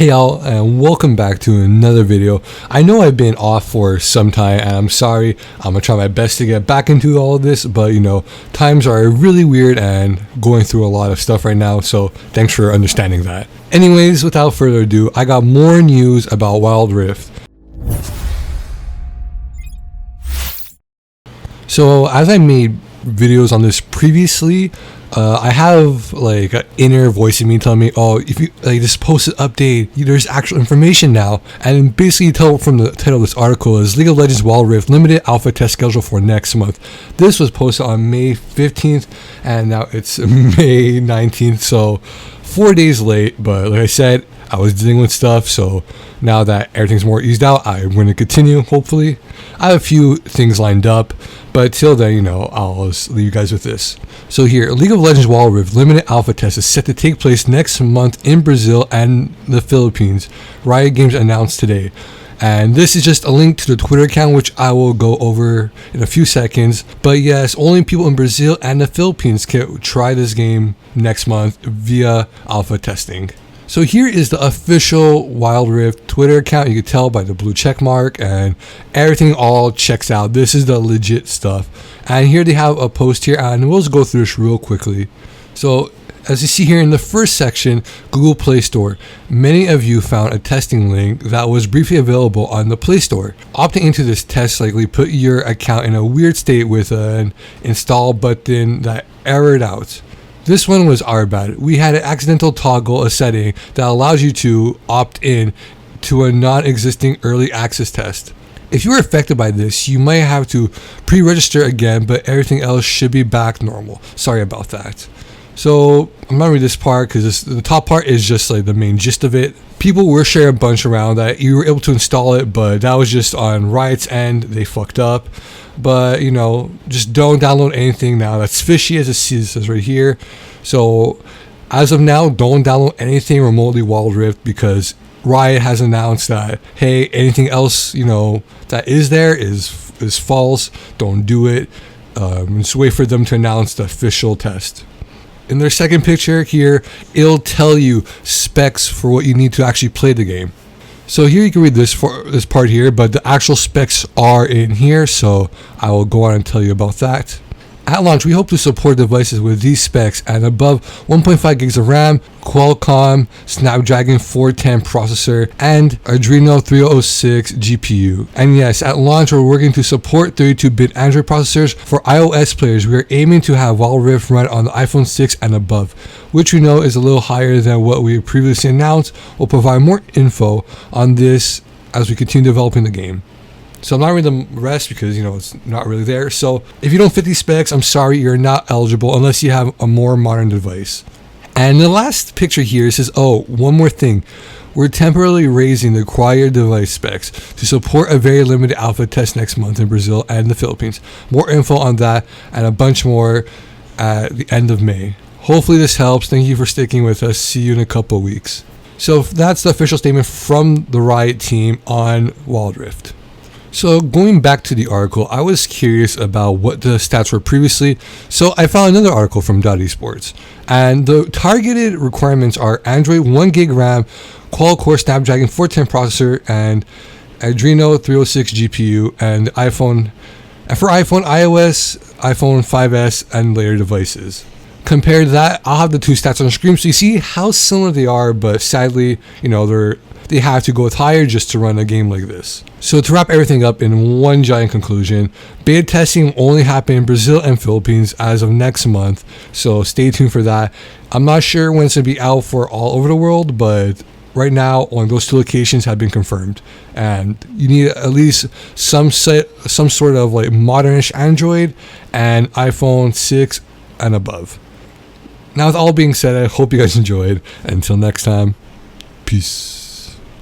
Hey y'all, and welcome back to another video. I know I've been off for some time, and I'm sorry. I'm gonna try my best to get back into all of this, but times are really weird and going through a lot of stuff right now, so thanks for understanding that. Anyways, without further ado, I got more news about Wild Rift. So as I made videos on this previously, I have like an inner voice in me telling me, oh, if you like this posted update, there's actual information now. And basically tell from the title of this article is League of Legends Wild Rift limited alpha test schedule for next month. This was posted on May 15th and now it's May 19th, so 4 days late. But like I said, I was dealing with stuff, so now that everything's more eased out, I'm going to continue, hopefully. I have a few things lined up, but till then, I'll just leave you guys with this. So here, League of Legends Wild Rift limited alpha test is set to take place next month in Brazil and the Philippines, Riot Games announced today. And this is just a link to the Twitter account, which I will go over in a few seconds. But yes, only people in Brazil and the Philippines can try this game next month via alpha testing. So here is the official Wild Rift Twitter account. You can tell by the blue check mark and everything all checks out. This is the legit stuff. And here they have a post here, and we'll just go through this real quickly. So as you see here in the first section, Google Play Store. Many of you found a testing link that was briefly available on the Play Store. Opting into this test likely put your account in a weird state with an install button that errored out. This one was our bad. We had an accidental toggle a setting that allows you to opt in to a non-existing early access test. If you were affected by this, you might have to pre-register again, but everything else should be back normal. Sorry about that. So I'm not reading this part because the top part is just like the main gist of it. People were sharing a bunch around that you were able to install it, but that was just on Riot's end. They fucked up. But just don't download anything now that's fishy, as it says right here. So as of now, don't download anything remotely Wild Rift, because Riot has announced that, hey, anything else that is there is false. Don't do it. Just wait for them to announce the official test. In their second picture here, it'll tell you specs for what you need to actually play the game. So here you can read this part here, but the actual specs are in here, so I will go on and tell you about that. At launch, we hope to support devices with these specs and above 1.5 gigs of RAM, Qualcomm Snapdragon 410 processor, and Adreno 306 GPU. And yes, at launch, we're working to support 32-bit Android processors. For iOS players, we are aiming to have Wild Rift run on the iPhone 6 and above, which we know is a little higher than what we previously announced. We'll provide more info on this as we continue developing the game. So I'm not reading the rest because, it's not really there. So if you don't fit these specs, I'm sorry, you're not eligible unless you have a more modern device. And the last picture here says, oh, one more thing. We're temporarily raising the required device specs to support a very limited alpha test next month in Brazil and the Philippines. More info on that and a bunch more at the end of May. Hopefully this helps. Thank you for sticking with us. See you in a couple of weeks. So that's the official statement from the Riot team on Wild Rift. So going back to the article, I was curious about what the stats were previously, so I found another article from .esports, and the targeted requirements are Android 1 gig RAM, quad-core Snapdragon 410 processor, and Adreno 306 GPU, and iPhone, and for iPhone, iOS, iPhone 5S, and later devices. Compared to that, I'll have the two stats on the screen so you see how similar they are, but sadly, they have to go with higher just to run a game like this. So to wrap everything up in one giant conclusion, beta testing will only happen in Brazil and Philippines as of next month, so stay tuned for that. I'm not sure when it's going to be out for all over the world, but right now only those two locations have been confirmed, and you need at least some sort of like modernish Android and iPhone 6 and above. Now with all being said, I hope you guys enjoyed. Until next time, peace.